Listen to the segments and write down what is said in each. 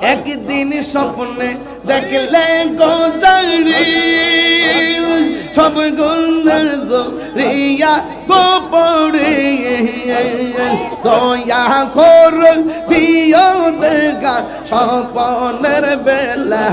একদিন স্বপ্নে দেখলে গোজারি সব গুণের জরিয়া গোপরে দয়া কর দিও দেখা স্বপ্নের বেলা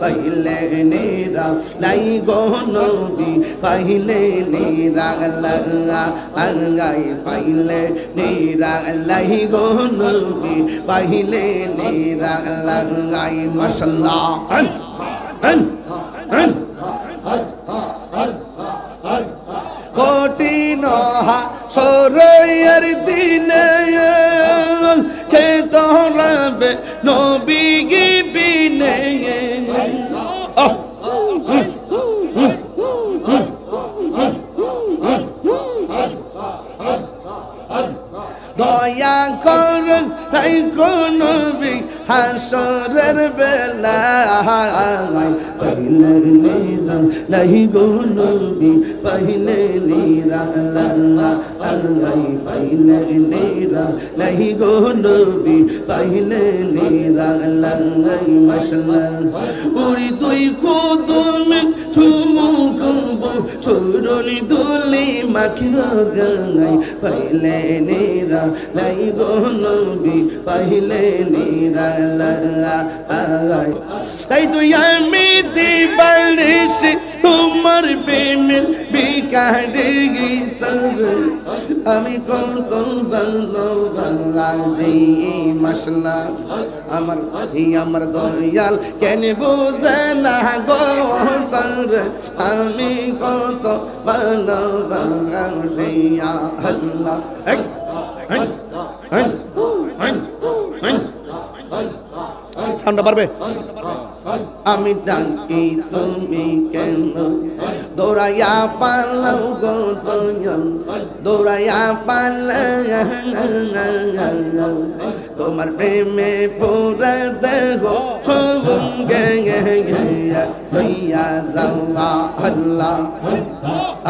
পাইলে নিরা লাই গো নবী পাইলে নিরা পাইলে নিরা লাই গো নবী পাইলে নিরা মাশাআল্লাহ কঠিন সরয়ের দিনে কে তোরাবে নবী বিনে দয়া করুন তাই কোন হাসরের বেলা পাইলে নিরা লাহি গো নবী পাইলে নিরা পাইলে নিরা লাহি গো নবী পাইলে নিরা মাশাআল্লাহ উড়ি দুই কদমে চুমুক চুরনি দুলি মাখিও গাই পাইলে নিরা লাই গো নবী পাইলে নিরা তাই তুই আমি দিবানিশি তোমার প্রেমের বিকারে গীতর আমি কত ভালোবাসি মাশাআল্লাহ আমার দয়াল কেন বোঝে না গো তোর আমি কত ভালোবাসি আল্লাহ সাউন্ডটা পারবে আমি ডাকি তুমি কেন দৌড়াইয়া পালাও গো দয়াল দৌড়াইয়া পালাও তোমার প্রেমে পুরা দেহ সঙ্গে হইয়া যাওয়া আল্লাহ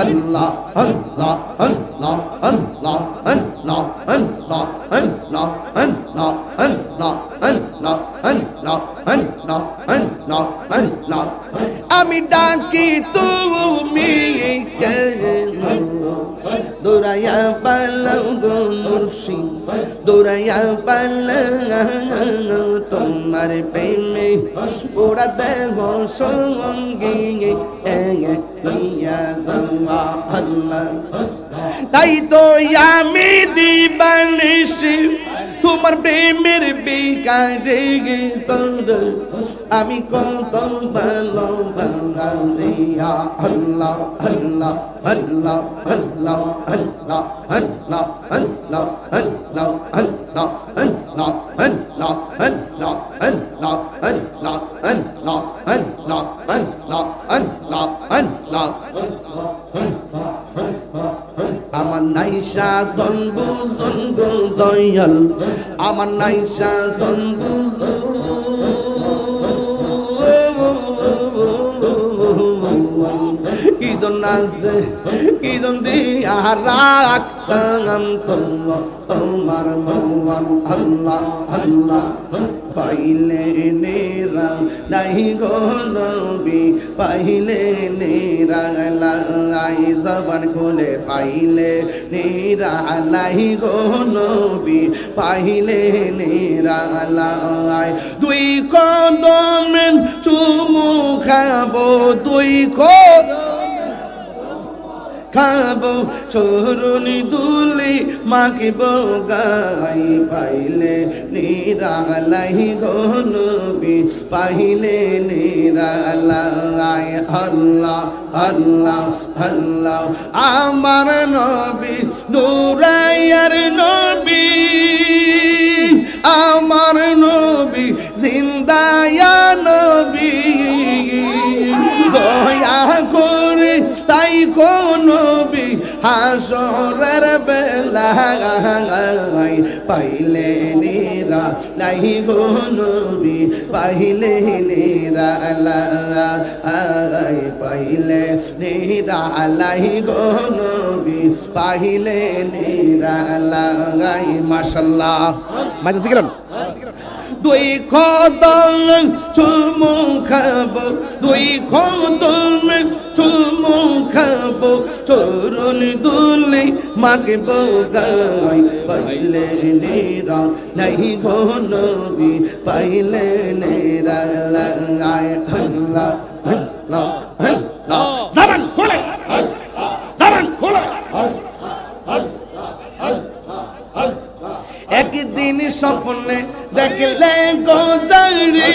আল্লাহ আল্লাহ আল্লাহ আল্লাহ আল্লাহ আল্লাহ আল্লাহ আল্লাহ আল্লাহ আল্লাহ আল্লাহ আল্লাহ আল্লাহ আল্লাহ আমি ডাকি তুমি কেন দৌড়াইয়া পালাও গো মুর্শিদ দৌড়াইয়া পালাও তোমার প্রেমে পুরা দেহ সঙ্গে হইয়া যাওয়া আল্লাহ তাই তো আমি দিবানিশি তোমার প্রেমের বিকারে তোর আমি কত ভালোবাসি আল্লাহ আল্লাহ আল্লাহ আল্লাহ আল্লাহ আল্লাহ আল্লাহ আল্লাহ আল্লাহ আল্লাহ আল্লাহ আল্লাহ আল্লাহ আল্লাহ আল্লাহ আল্লাহ আল্লাহ আল্লাহ আল্লাহ আমার নাইসা ধন বুঝন গো দয়াল আমার নাইসা ধন ইদন নাচে ইদন দিয়া রাখতাম তোমার মৌয়ান আল্লাহ আল্লাহ পাইলে নেরা নাই গো নবী পাইলে নেরা লাই জবান খুলে পাইলে নেরা লাই গো নবী পাইলে নেরা লাই দুই কদমে চুমু খাবো দুই খাবো চরণি দুলি মাখিব গাই পাইলে নিরালাই গো নবী পাইলে নিরালাই আল্লাহ আল্লাহ আল্লাহ আমার নবী নূরায়ার নবী আমার নবী জিন্দায়া নবী দয়া করে তাই কোন নবী হাসরের বেলায় পাইলে নিরা নাই গো নবী পাইলে নিরা পাইলে নিরা লাই গো নবী পাইলে নিরা মাশাআল্লাহ মাইতে শিখলেন দুই কদম চুমু খাবো, দুই কদম চুমু খাবো, চরণ দুলি মাগবো গায়। পাইলে নেরা নাই গো নবী, পাইলে নেরা লাগায়। আল্লাহ আল্লাহ আল্লাহ, জবান খোলে, জবান খোলে। একদিন স্বপ্নে দেখলে গোজারি,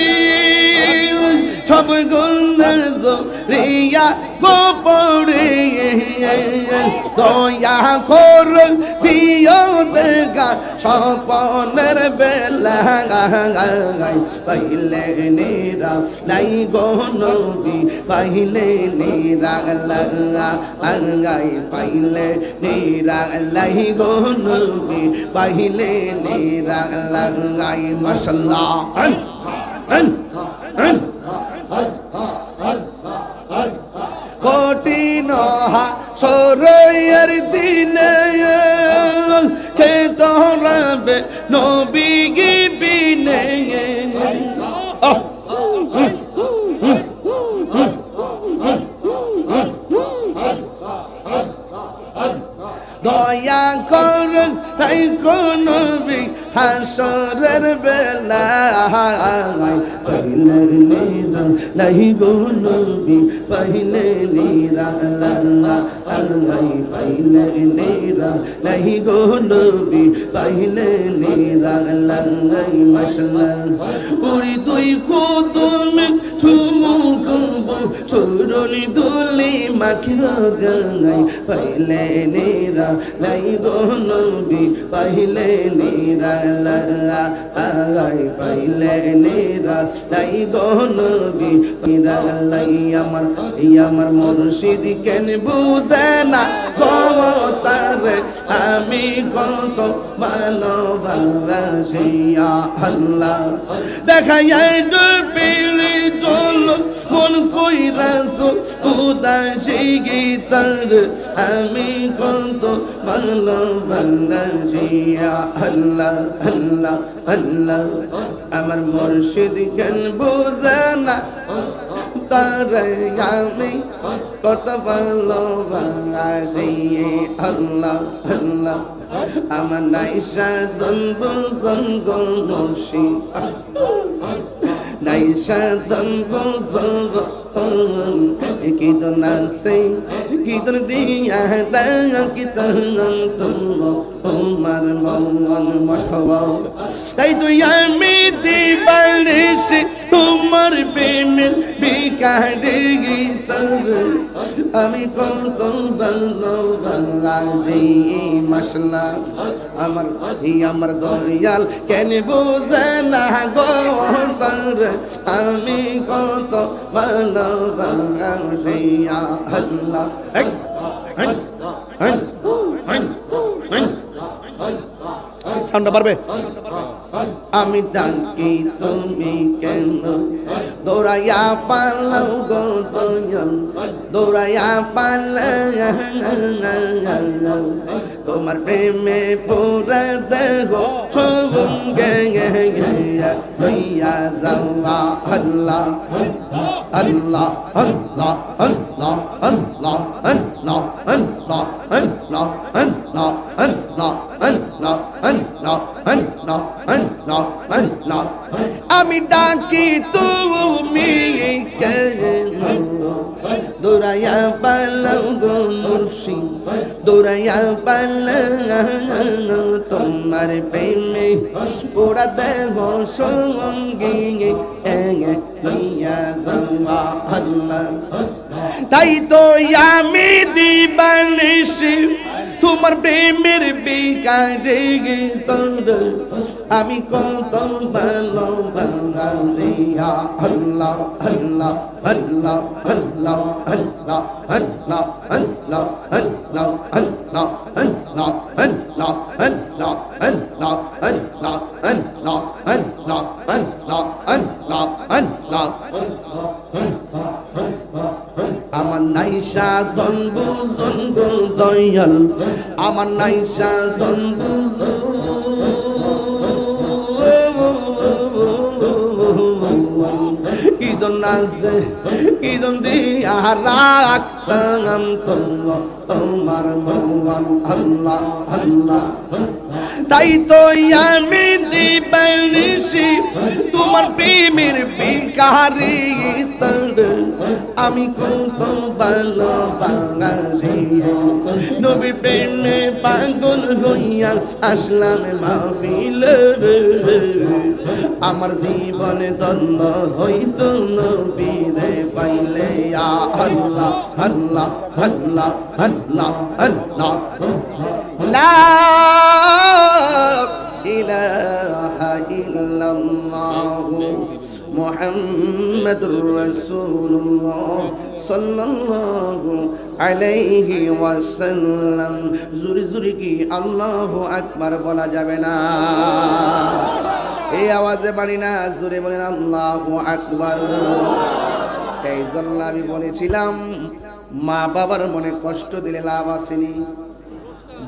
সব গুণের জরিয়া গোপরে, দয়া কর দিও দেখা স্বপ্নের বেলা। পাইলে নেরা নাই গো নবী, পাইলে নেরা লাগাই। পাইলে নেরা লাই গো নবী, পাইলে নেরা লাগাই। মাশাআল্লাহ। কঠিন হাসরের দিনে কে তোরাবে নবী বিনে। দয়া করুন তাই কোন হাসরের বেলা। পাইলে নেরা লাই গো নবী, পাইলে নেরা লাগাই। পাইলে নেরা লাই গো নবী, পাইলে নেরা লাগাই। মাশাআল্লাহ। ওরে দুই কদম চুমু খাবো, চরণ দুলি মাখিবো গায়। পাইলে নেরা লাই গো নবী, পাইলে নেরা লাগাই। পাইলে নেরা লাই গো নবী, নেরা লাই। আমার মুর্শিদ কেন বুঝে না গো তারে, আমি কত ভালোবাসি। আল্লাহ দেখাইয়া পেলে চল মন কইরাছো উদাসী গীতার, আমি কত ভালোবাসি। আল্লাহ আল্লাহ আল্লাহ, আমার মুর্শিদ কেন বুঝে না তারে, আমি কত ভালোবাসি। আল্লাহ আল্লাহ, আমার নাইসা দন বুঝন গো মুর্শিদ, নাইসা দন বুঝন গো। কি দন আছে কি দন দিয়া কি দন তোমার মন মহবা। তাই তুই আমি দিবানিসি তোমার প্রেমের বিকারে গীতার, আমি কত ভালোবাসি। মাশাআল্লাহ। আমার দয়াল কেন বোঝে না গো তার, আমি কত ভালোবাসি। আল্লাহ সাউন্ডটা পারবে? আমি ডাকি তুমি কেন দৌড়াইয়া পালাও গো দয়াল, দৌড়াইয়া পালাও। তোমার প্রেমে পুরা দেহ সঙ্গে হইয়া যাওয়া। আল্লাহ আল্লাহ আল্লাহ আল্লাহ আল্লাহ আল্লাহ আল্লাহ আল্লাহ আল্লাহ আল্লাহ আল্লাহ আল্লাহ আল্লাহ আল্লাহ আল্লাহ। আমি ডাকি তুমি কেন দৌড়াইয়া পালাও গো মুর্শিদ, দৌড়াইয়া পালাও। তোমার প্রেমে পুরা দেহ সঙ্গে হইয়া যাওয়া। আল্লাহ তাই তো আমি দিবানিসি তোমার প্রেমের বিকারে তোর, আমি কত ভালোবাসি। আল্লাহ আল্লাহ আল্লাহ আল্লাহ আল্লাহ আল্লাহ আল্লাহ আল্লাহ আল্লাহ আল্লাহ আল্লাহ আল্লাহ আল্লাহ আল্লাহ আল্লাহ আল্লাহ আল্লাহ আল্লাহ আল্লাহ। আমার নাইসা ধন বুঝন গো দয়াল, আমার নাইসা ধন বুঝন কি জন আছে কি জন দিয়া রাখতাম তোমার মন আল্লাহ আল্লাহ তাই তো আমি দিবানিশি তোমার প্রেমের ভিখারি আমি কত ভালোবাসি নবী প্রেমে পাগল হইয়া আসলাম মাহফিলে আমার জীবনে ধন্য হইত নবীরে পাইলে আল্লাহ আল্লাহ আল্লাহ আল্লাহ আল্লাহ লা ইলাহা ইল্লাল্লাহ মুহাম্মাদুর রাসূলুল্লাহ সাল্লাল্লাহু আলাইহি ওয়াসাল্লাম জোরে জোরে কি আল্লাহু আকবার বলা যাবে না এই আওয়াজে বাড়ি না জোরে বলেন আল্লাহু আকবার এই জন্য আমি বলেছিলাম মা বাবার মনে কষ্ট দিলে লাভ আসেনি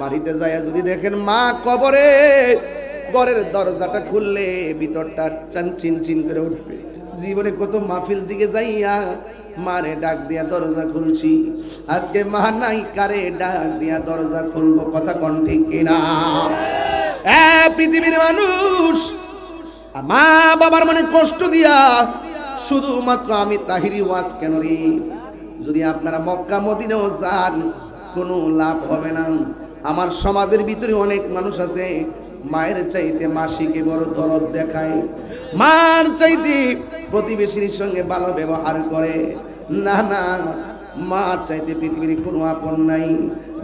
বাড়িতে যায় যদি দেখেন মা কবরে ঘরের দরজাটা খুললে ভিতরটা চিন চিন করে উঠবে জীবনে কত মাহফিল দিকে যাইয়া মারে ডাক দিয়া দরজা খুলছি আজকে মা নাই কারে ডাক দিয়া দরজা খুলবো কথা কোন ঠিক কিনা পৃথিবীর মানুষ মা বাবার মনে কষ্ট দিয়া শুধুমাত্র আমি তাহিরি ওয়াজ কেন রে যদি আপনারা মক্কা মদিনাও যান কোনো লাভ হবে না আমার সমাজের ভিতরে অনেক মানুষ আছে মায়ের চাইতে মাসিকে বড় দরদ দেখায় মার চাইতে প্রতিবেশীর সঙ্গে ভালো ব্যবহার করে না না মার চাইতে পৃথিবীর কোনো আপন নাই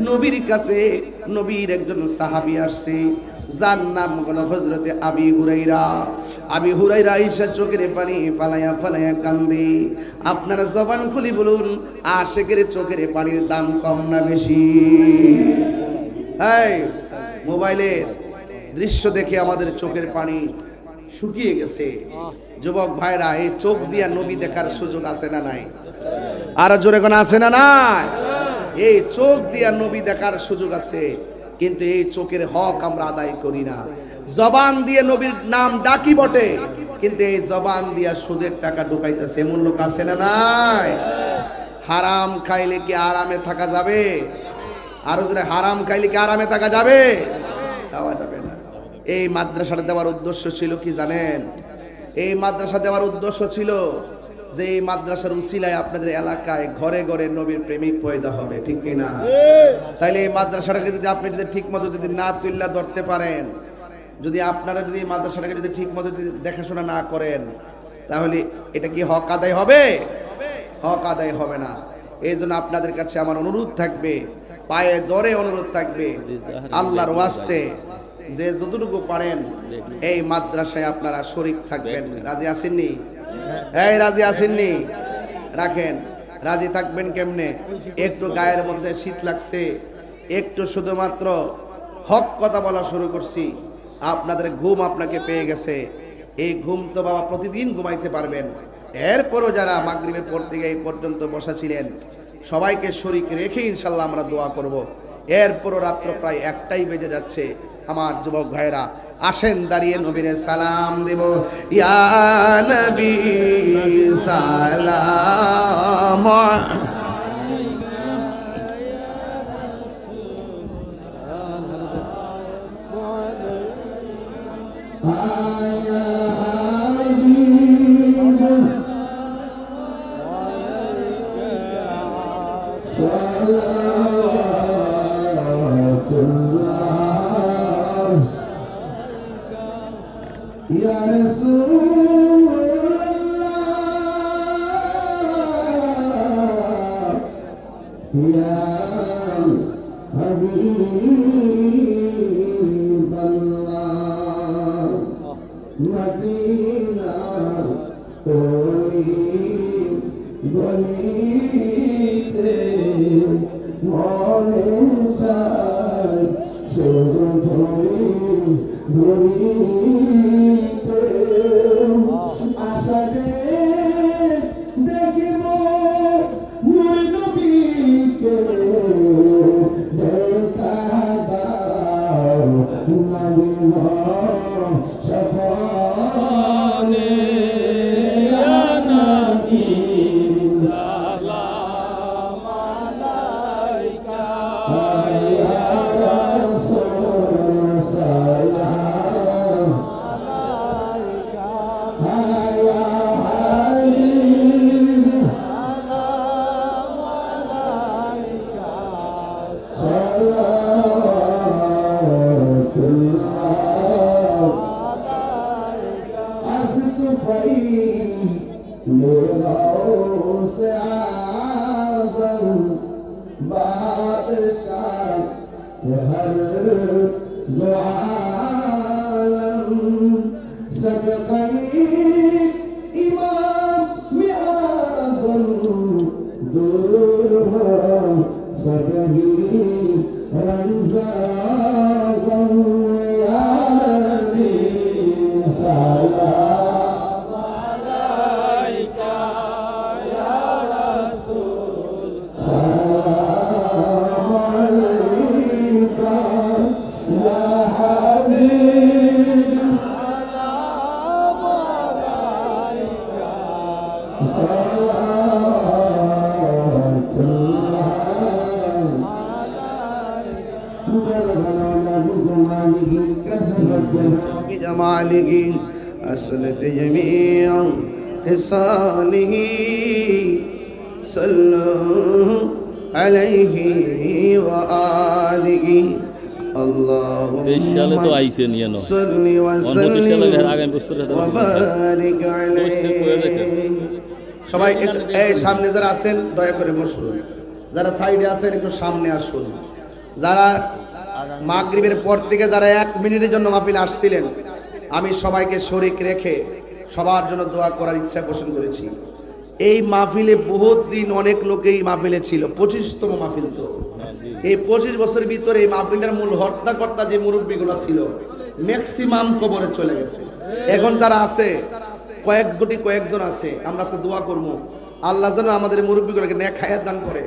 নবীর কাছে নবীর একজন সাহাবী আসছে যার নাম হলো হযরতে আবি হুরায়রা আয়েশা চোখের পানি ফালায়া ফালায়া কান্দে আপনারা জবান খুলি বলুন আশিকের চোখের পানির দাম কম না বেশি এই মোবাইলের দৃশ্য দেখে আমাদের চোখের পানি শুকিয়ে গেছে যুবক ভাইরা এই চোখ দিয়া নবী দেখার সুযোগ আছে না নাই আর জোরে কোন আছে না নাই এই চোখ দিয়া নবী দেখার সুযোগ আছে কিন্তু এই চোখের হক আমরা আদায় করি না জবান দিয়ে নবীর নাম ডাকি বটে কিন্তু এই জবান দিয়া সুদের টাকা ঢুকাইতেছে এমন লোক আছে না নাই হারাম খাইলে কি আরামে থাকা যাবে আরো জোরে হারাম খাইলে কি আরামে থাকা যাবে খাওয়া যাবে না এই মাদ্রাসাটা দেওয়ার উদ্দেশ্য ছিল কি জানেন এই মাদ্রাসা দেওয়ার উদ্দেশ্য ছিল যে এই মাদ্রাসার উসিলায় আপনাদের এলাকায় ঘরে ঘরে নবীর প্রেমিক পয়দা হবে ঠিক কি না তাইলে এই মাদ্রাসাটাকে যদি আপনি যদি ঠিকমতো যদি না তুল্লা ধরতে পারেন যদি আপনারা যদি এই মাদ্রাসাটাকে যদি ঠিকমতো যদি দেখাশোনা না করেন তাহলে এটা কি হক আদায় হবে হক আদায় হবে না এই জন্য আপনাদের কাছে আমার অনুরোধ থাকবে পায়ে ধরে অনুরোধ থাকবে আল্লাহর ওয়াস্তে যে যতটুকু পারেন এই মাদ্রাসায় আপনারা শরীক থাকবেন রাজি আছেননি এই রাজি আছেননি রাখেন রাজি থাকবেন কেমনে একটু গায়ের মধ্যে শীত লাগছে একটু শুধুমাত্র হক কথা বলা শুরু করছি আপনাদের ঘুম আপনাকে পেয়ে গেছে এই ঘুম তো বাবা প্রতিদিন ঘুমাইতে পারবেন এরপরও যারা মাগরিবের পর থেকে এই পর্যন্ত বসা ছিলেন সবাইকে শরীক রেখে ইনশাল্লাহ আমরা দোয়া করব এরপরও রাত্র প্রায় 1টাই বেজে যাচ্ছে আমার যুবক ভাইরা আসেন দাঁড়িয়ে নবীরে সালাম দেব ইয়া নবী সালাম Ya Rasulullah Ya Habiballah Madina গলিতে মনে চায় গলিতে আশা দেখিব নবীকে দেখা দাও নবী সপনে हस्त फई ले गौस आज़म बादशाह हर दो आलम सदक़ई इमाम आज़म दूर हो सबही रंज़ा गम या नबी सलाम अलैका या रसूल सलाम अलैका या हबीब सलाम अलैका جماله أسلت جميع خصاله صلوا عليه وآله اللهم 23 সালে তো আইছেন ইয়ানো صل 29 সালে وسلم আগামী বছর وبارك عليه সবাই এই সামনে যারা আছেন দয়া করে বসুন, যারা সাইডে আছেন একটু সামনে আসুন, যারা মাগরিবের পর থেকে যারা 1 মিনিটের জন্য মাহফিলে আসছিলেন আমি সবাইকে শরীক রেখে সবার জন্য দোয়া করার ইচ্ছা পোষণ করেছি। এই মাহফিলে বহুত দিন অনেক লোকেই মাহফিলে ছিল, 25তম মাহফিল। তো এই 25 বছরের ভিতরে এই মাহফিলের মূল হর্তাকর্তা যে মুরব্বীগুলো ছিল ম্যাক্সিমাম কবরে চলে গেছে। এখন যারা আছে কয়েকজন আছে, আমরা আজকে দোয়া করবো আল্লাহ যেন আমাদের মুরব্বীগুলোকে নেক হায়াত দান করে।